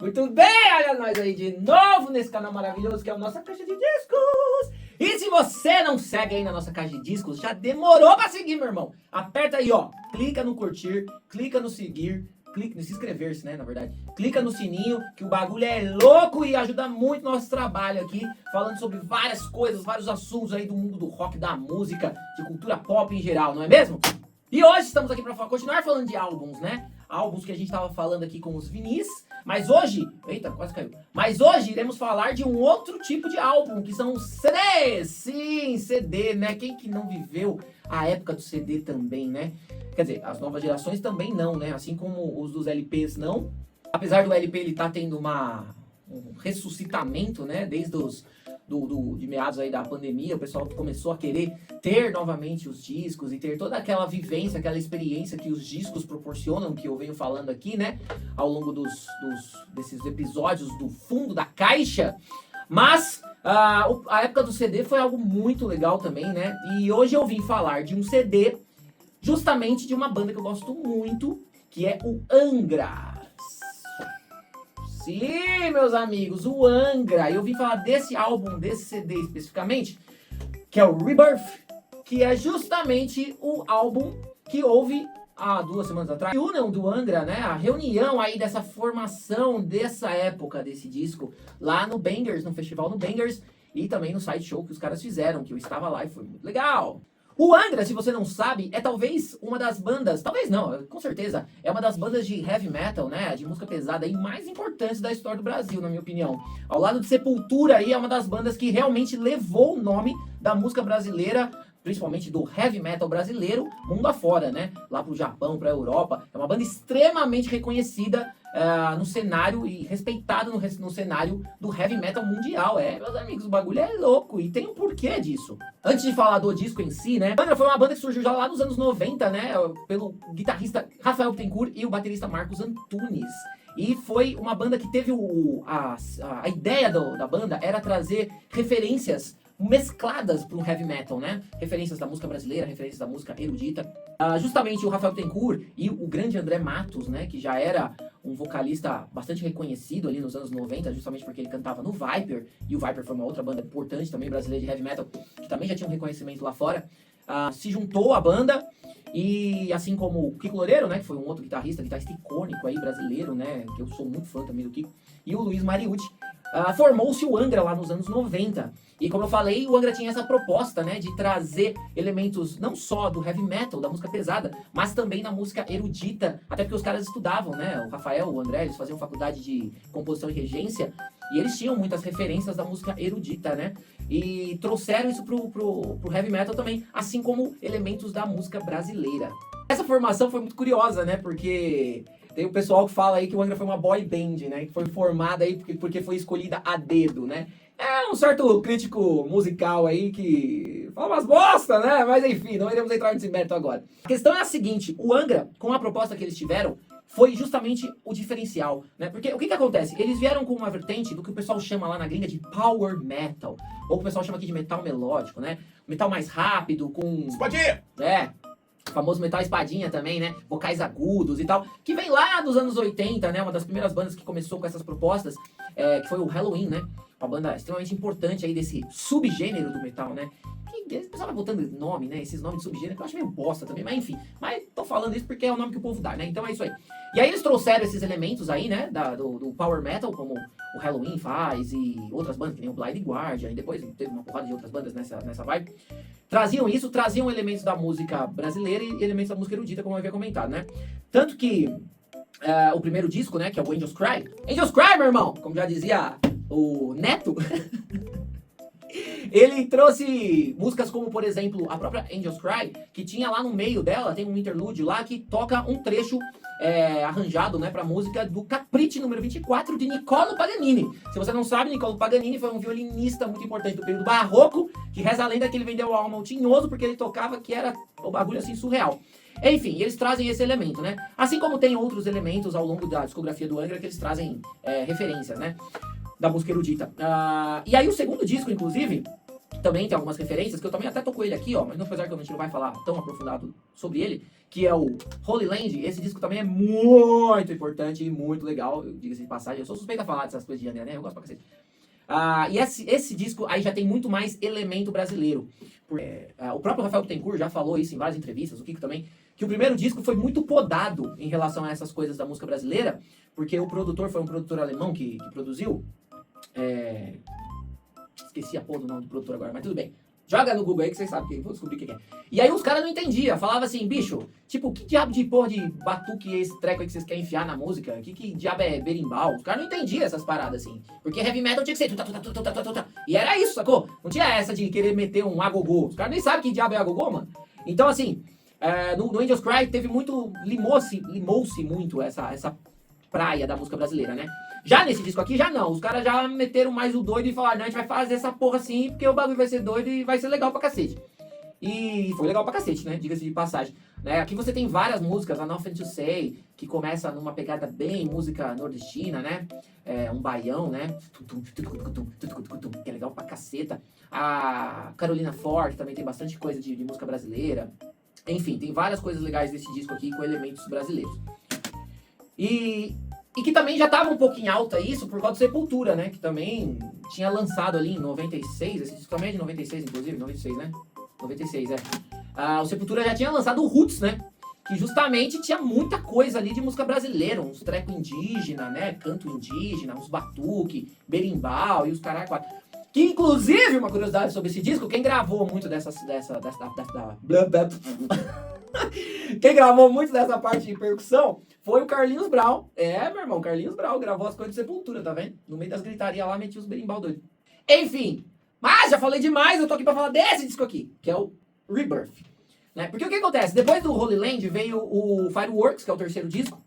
Muito bem, olha nós aí de novo nesse canal maravilhoso que é a nossa Caixa de Discos. E se você não segue aí na nossa Caixa de Discos, já demorou pra seguir, meu irmão. Aperta aí, ó, clica no curtir, clica no seguir, clica no se inscrever-se, né, na verdade. Clica no sininho, que o bagulho é louco e ajuda muito o nosso trabalho aqui, falando sobre várias coisas, vários assuntos aí do mundo do rock, da música, de cultura pop em geral, não é mesmo? E hoje estamos aqui para continuar falando de álbuns, né? Álbuns que a gente tava falando aqui com os vinis, mas hoje... Eita, quase caiu. Mas hoje iremos falar de um outro tipo de álbum, que são os CDs. Sim, CD, né? Quem que não viveu a época do CD também, né? Quer dizer, as novas gerações também não, né? Assim como os dos LPs não. Apesar do LP ele tá tendo um ressuscitamento, né? Desde de meados aí da pandemia, o pessoal começou a querer ter novamente os discos e ter toda aquela vivência, aquela experiência que os discos proporcionam, que eu venho falando aqui, né? Ao longo desses episódios do fundo da caixa. Mas a época do CD foi algo muito legal também, né? E hoje eu vim falar de um CD justamente de uma banda que eu gosto muito, que é o Angra. Sim, meus amigos, o Angra. Eu vim falar desse álbum, desse CD especificamente, que é o Rebirth, que é justamente o álbum que houve há 2 semanas atrás. A reunião do Angra, né? A reunião aí dessa formação dessa época desse disco lá no Bangers, no festival no Bangers e também no side show que os caras fizeram, que eu estava lá e foi muito legal. O Angra, se você não sabe, é talvez uma das bandas, talvez não, com certeza, é uma das bandas de heavy metal, né, de música pesada aí mais importantes da história do Brasil, na minha opinião. Ao lado de Sepultura aí é uma das bandas que realmente levou o nome da música brasileira, principalmente do heavy metal brasileiro, mundo afora, né, lá pro Japão, pra Europa. É uma banda extremamente reconhecida no cenário e respeitada no cenário do heavy metal mundial. É, meus amigos, o bagulho é louco e tem um porquê disso. Antes de falar do disco em si, né, Angra foi uma banda que surgiu já lá nos anos 90, né, pelo guitarrista Rafael Bittencourt e o baterista Marcos Antunes. E foi uma banda que teve a ideia da banda era trazer referências mescladas para o heavy metal, né? Referências da música brasileira, referências da música erudita. Justamente o Rafael Bittencourt e o grande André Matos, né? Que já era um vocalista bastante reconhecido ali nos anos 90, justamente porque ele cantava no Viper. E o Viper foi uma outra banda importante também brasileira de heavy metal, que também já tinha um reconhecimento lá fora. Se juntou à banda e assim como o Kiko Loureiro, né? Que foi um outro guitarrista icônico aí brasileiro, né? Que eu sou muito fã também do Kiko. E o Luiz Mariucci. Formou-se o Angra lá nos anos 90. E como eu falei, o Angra tinha essa proposta, né, de trazer elementos não só do heavy metal, da música pesada, mas também da música erudita, até porque os caras estudavam, né, o Rafael, o André, eles faziam faculdade de composição e regência, e eles tinham muitas referências da música erudita, né, e trouxeram isso pro heavy metal também, assim como elementos da música brasileira. Essa formação foi muito curiosa, né, porque... Tem o pessoal que fala aí que o Angra foi uma boy band, né? Que foi formada aí porque foi escolhida a dedo, né? É um certo crítico musical aí que fala umas bosta, né? Mas enfim, não iremos entrar nesse mérito agora. A questão é a seguinte, o Angra, com a proposta que eles tiveram, foi justamente o diferencial, né? Porque o que acontece? Eles vieram com uma vertente do que o pessoal chama lá na gringa de power metal. Ou o pessoal chama aqui de metal melódico, né? Metal mais rápido, com... Espadinha! O famoso metal espadinha também, né? Vocais agudos e tal. Que vem lá dos anos 80, né? Uma das primeiras bandas que começou com essas propostas, que foi o Halloween, né? Uma banda extremamente importante aí desse subgênero do metal, né? Que o pessoal vai botando nome, né? Esses nomes de subgênero que eu acho meio bosta também, mas enfim. Mas tô falando isso porque é o nome que o povo dá, né? Então é isso aí. E aí eles trouxeram esses elementos aí, né? Do power metal, como o Halloween faz e outras bandas, que nem o Blind Guardian, e depois teve uma porrada de outras bandas nessa vibe. Traziam elementos da música brasileira e elementos da música erudita, como eu havia comentado, né? Tanto que o primeiro disco, né, que é o Angels Cry. Angels Cry, meu irmão! Como já dizia o Neto. Ele trouxe músicas como, por exemplo, a própria Angels Cry, que tinha lá no meio dela, tem um interlúdio lá que toca um trecho arranjado, né, pra música do Capricci número 24 de Niccolo Paganini. Se você não sabe, Niccolo Paganini foi um violinista muito importante do período barroco, que reza a lenda que ele vendeu a alma ao Tinhoso porque ele tocava que era o bagulho assim surreal. Enfim, eles trazem esse elemento, né? Assim como tem outros elementos ao longo da discografia do Angra que eles trazem referências, né? Da música erudita. E aí o segundo disco, inclusive, também tem algumas referências, que eu também até tô com ele aqui, ó, mas apesar que a gente não vai falar tão aprofundado sobre ele, que é o Holy Land. Esse disco também é muito importante e muito legal, diga-se de passagem. Eu sou suspeito a falar dessas coisas de André, né? Eu gosto pra cacete. E esse disco aí já tem muito mais elemento brasileiro. O próprio Rafael Bittencourt já falou isso em várias entrevistas, o Kiko também, que o primeiro disco foi muito podado em relação a essas coisas da música brasileira, porque o produtor foi um produtor alemão que produziu. Esqueci a porra do nome do produtor agora, mas tudo bem. Joga no Google aí que vocês sabem, que eu vou descobrir o que é. E aí os caras não entendiam, falava assim, bicho, tipo, que diabo de porra de batuque é esse treco aí que vocês querem enfiar na música? Que diabo é berimbau? Os caras não entendiam essas paradas assim. Porque heavy metal tinha que ser... E era isso, sacou? Não tinha essa de querer meter um agogô. Os caras nem sabem que diabo é agogô, mano. Então, assim, no Angels Cry teve muito... Limou-se muito essa praia da música brasileira, né? Já nesse disco aqui, já não. Os caras já meteram mais o doido e falaram, não, a gente vai fazer essa porra assim, porque o bagulho vai ser doido e vai ser legal pra cacete. E foi legal pra cacete, né? Diga-se de passagem. Aqui você tem várias músicas, a Nothing to Say, que começa numa pegada bem música nordestina, né? Um baião, né? Que é legal pra caceta. A Carolina Forte também tem bastante coisa de música brasileira. Enfim, tem várias coisas legais desse disco aqui com elementos brasileiros. E que também já estava um pouco em alta isso por causa do Sepultura, né? Que também tinha lançado ali em 96, esse disco também é de 96, inclusive, 96, né? 96, o Sepultura já tinha lançado o Roots, né? Que justamente tinha muita coisa ali de música brasileira, uns treco indígena, né? Canto indígena, uns batuque, berimbau e os caralho. Que inclusive, uma curiosidade sobre esse disco, quem gravou muito quem gravou muito dessa parte de percussão foi o Carlinhos Brau. Meu irmão, Carlinhos Brau gravou as coisas de Sepultura, tá vendo? No meio das gritarias lá, metia os berimbau doidos. Enfim, mas já falei demais, eu tô aqui pra falar desse disco aqui, que é o Rebirth. Né? Porque o que acontece? Depois do Holy Land veio o Fireworks, que é o terceiro disco.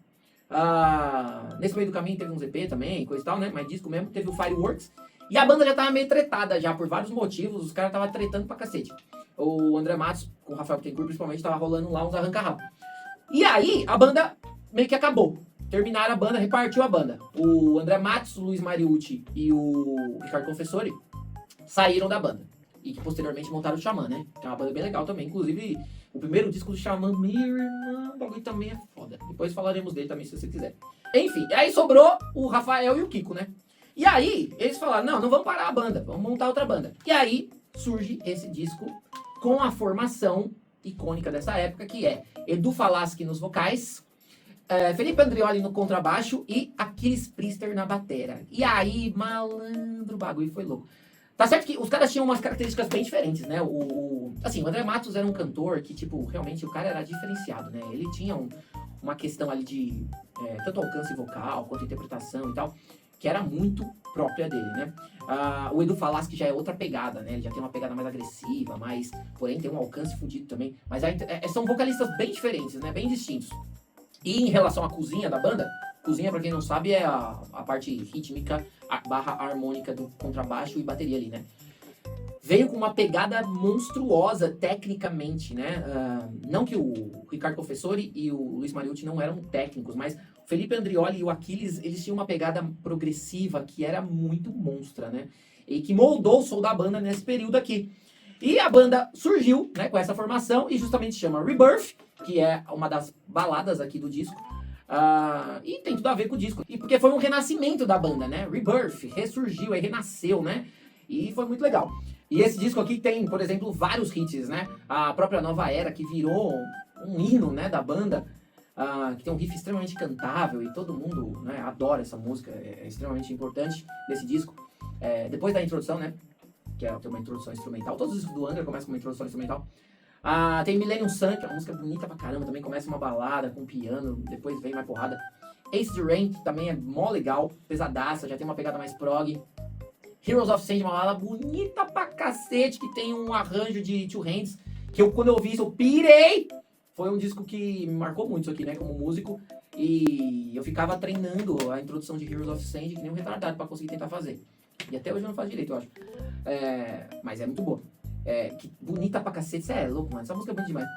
Nesse meio do caminho teve um EP também, coisa e tal, né? Mas disco mesmo, teve o Fireworks. E a banda já tava meio tretada já, por vários motivos, os caras estavam tretando pra cacete. O André Matos, com o Rafael Bittencourt, principalmente, tava rolando lá uns arranca-rabo. E aí, a banda meio que acabou. Terminaram a banda, repartiu a banda. O André Matos, o Luiz Mariucci e o Ricardo Confessori saíram da banda. E que posteriormente montaram o Xamã, né? Que é uma banda bem legal também. Inclusive, o primeiro disco do Xamã, meu irmão, o bagulho também é foda. Depois falaremos dele também, se você quiser. Enfim, aí sobrou o Rafael e o Kiko, né? E aí, eles falaram, não vamos parar a banda, vamos montar outra banda. E aí, surge esse disco com a formação icônica dessa época, que é Edu Falaschi nos vocais, Felipe Andreoli no contrabaixo e Aquiles Priester na batera. E aí, malandro, o bagulho foi louco. Tá certo que os caras tinham umas características bem diferentes, né? O André Matos era um cantor que, tipo, realmente o cara era diferenciado, né? Ele tinha uma questão ali de tanto alcance vocal quanto interpretação e tal, que era muito própria dele, né? O Edu Falaschi já é outra pegada, né? Ele já tem uma pegada mais agressiva, porém tem um alcance fudido também. Mas são vocalistas bem diferentes, né? Bem distintos. E em relação à cozinha da banda, cozinha, pra quem não sabe, é a parte rítmica barra harmônica do contrabaixo e bateria ali, né? Veio com uma pegada monstruosa tecnicamente, né? Não que o Ricardo Confessori e o Luiz Mariucci não eram técnicos, mas o Felipe Andreoli e o Aquiles, eles tinham uma pegada progressiva que era muito monstra, né? E que moldou o som da banda nesse período aqui. E a banda surgiu, né, com essa formação e justamente chama Rebirth, que é uma das baladas aqui do disco. E tem tudo a ver com o disco. E porque foi um renascimento da banda, né? Rebirth, ressurgiu, renasceu, né? E foi muito legal. E esse disco aqui tem, por exemplo, vários hits, né? A própria Nova Era, que virou um hino, né, da banda, que tem um riff extremamente cantável e todo mundo, né, adora essa música, é extremamente importante desse disco. Depois da introdução, né, que tem uma introdução instrumental, todos os discos do Angra começam com uma introdução instrumental. Tem Millennium Sun, que é uma música bonita pra caramba, também começa uma balada com piano, depois vem mais porrada. Ace the Rain, que também é mó legal, pesadaça, já tem uma pegada mais prog. Heroes of Sand, uma balada bonita pra cacete, que tem um arranjo de Two Hands, que quando eu ouvi isso, eu pirei! Foi um disco que me marcou muito isso aqui, né, como músico, e eu ficava treinando a introdução de Heroes of Sand, que nem um retardado pra conseguir tentar fazer. E até hoje eu não faço direito, eu acho. Mas é muito boa. Que bonita pra cacete, você é louco, mano, essa música é bonita demais.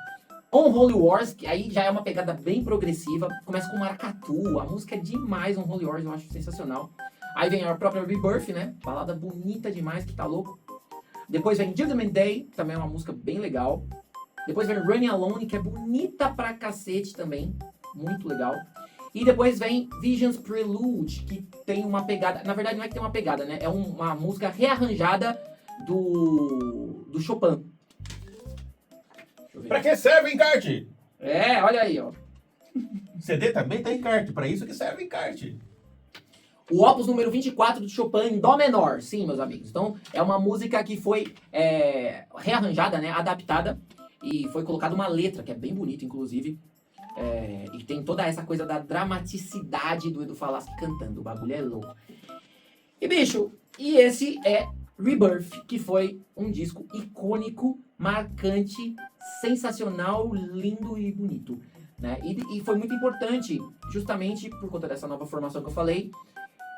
Unholy Wars, que aí já é uma pegada bem progressiva, começa com maracatu, a música é demais, Unholy Wars, eu acho sensacional. Aí vem a própria Rebirth, né? Balada bonita demais, que tá louco. Depois vem Judgment Day, também é uma música bem legal. Depois vem Running Alone, que é bonita pra cacete também. Muito legal. E depois vem Visions Prelude, que tem uma pegada... Na verdade, não é que tem uma pegada, né? É uma música rearranjada do Chopin. Deixa eu ver. Pra que serve o encarte? É, olha aí, ó. CD também tem encarte, pra isso que serve o encarte. O opus número 24 do Chopin em Dó menor. Sim, meus amigos. Então, é uma música que foi rearranjada, né? Adaptada. E foi colocada uma letra, que é bem bonita, inclusive. E tem toda essa coisa da dramaticidade do Edu Falaschi cantando. O bagulho é louco. E, bicho, e esse é Rebirth, que foi um disco icônico, marcante, sensacional, lindo e bonito. Né? E foi muito importante, justamente por conta dessa nova formação que eu falei.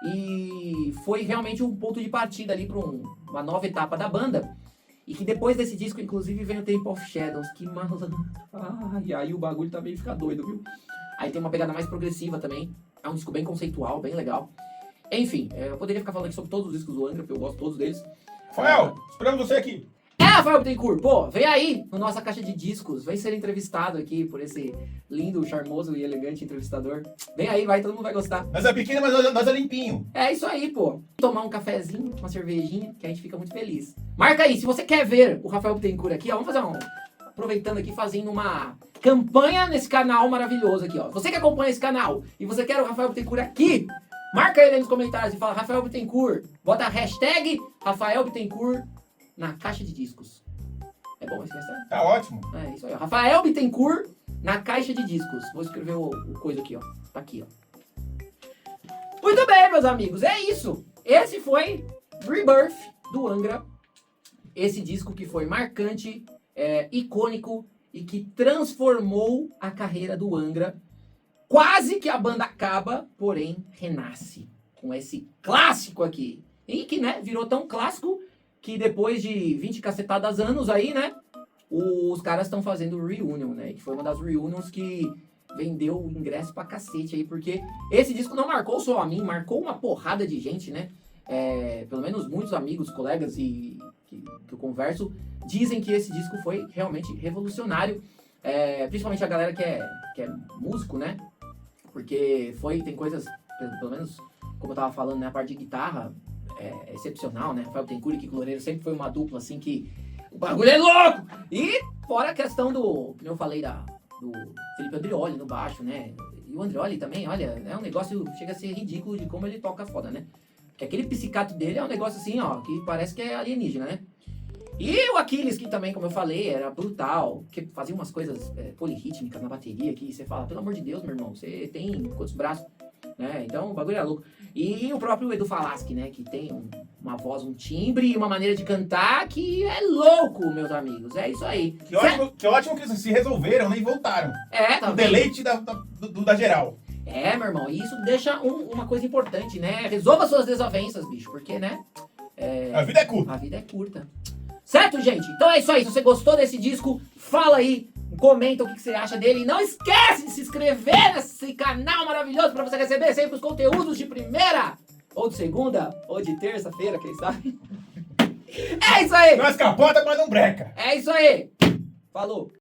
E foi realmente um ponto de partida ali para uma nova etapa da banda. E que depois desse disco, inclusive, vem o Temple of Shadows. Que malandro. Ai, aí o bagulho também fica doido, viu? Aí tem uma pegada mais progressiva também. É um disco bem conceitual, bem legal. Enfim, eu poderia ficar falando aqui sobre todos os discos do Angra, porque eu gosto de todos deles. Rafael, esperamos você aqui. Rafael Bittencourt, pô, vem aí na nossa caixa de discos, vem ser entrevistado aqui por esse lindo, charmoso e elegante entrevistador. Vem aí, todo mundo vai gostar. Nós é pequeno, mas nós é limpinho. É isso aí, pô. Tomar um cafezinho, uma cervejinha, que a gente fica muito feliz. Marca aí, se você quer ver o Rafael Bittencourt aqui, ó, vamos fazer aproveitando aqui, fazendo uma campanha nesse canal maravilhoso aqui, ó. Você que acompanha esse canal e você quer o Rafael Bittencourt aqui, marca ele aí nos comentários e fala Rafael Bittencourt. Bota a hashtag Rafael Bittencourt na caixa de discos. É bom esse hashtag? Tá ótimo. É isso aí, ó. Rafael Bittencourt na caixa de discos. Vou escrever o coisa aqui, ó. Tá aqui, ó. Muito bem, meus amigos. É isso. Esse foi Rebirth do Angra. Esse disco que foi marcante, icônico e que transformou a carreira do Angra. Quase que a banda acaba, porém renasce com esse clássico aqui. E que, né, virou tão clássico que depois de 20 cacetadas anos aí, né, os caras estão fazendo reunion, né, que foi uma das reunions que vendeu ingresso pra cacete aí, porque esse disco não marcou só a mim, marcou uma porrada de gente, né, pelo menos muitos amigos, colegas que eu converso, dizem que esse disco foi realmente revolucionário, principalmente a galera que é músico, né, porque tem coisas, pelo menos, como eu tava falando, né, a parte de guitarra, excepcional, né? Rafael Bittencourt e Kiko Loureiro sempre foi uma dupla assim que o bagulho é louco! E fora a questão como eu falei, do Felipe Andrioli no baixo, né? E o Andrioli também, olha, é um negócio, chega a ser ridículo de como ele toca foda, né? Porque aquele psicato dele é um negócio assim, ó, que parece que é alienígena, né? E o Aquiles, que também, como eu falei, era brutal, que fazia umas coisas polirrítmicas na bateria que você fala, pelo amor de Deus, meu irmão, você tem quantos braços? Né? Então o bagulho é louco. E o próprio Edu Falaschi, né? Que tem uma voz, um timbre e uma maneira de cantar que é louco, meus amigos. É isso aí. Que ótimo que eles se resolveram, né? E voltaram. Tá o deleite da geral. Meu irmão. E isso deixa uma coisa importante, né? Resolva suas desavenças, bicho. Porque, né? A vida é curta. A vida é curta. Certo, gente? Então é isso aí. Se você gostou desse disco, fala aí. Comenta o que você acha dele. E não esquece de se inscrever nesse canal maravilhoso para você receber sempre os conteúdos de primeira, ou de segunda, ou de terça-feira, quem sabe? É isso aí! Nós capota, mas não breca. É isso aí! Falou!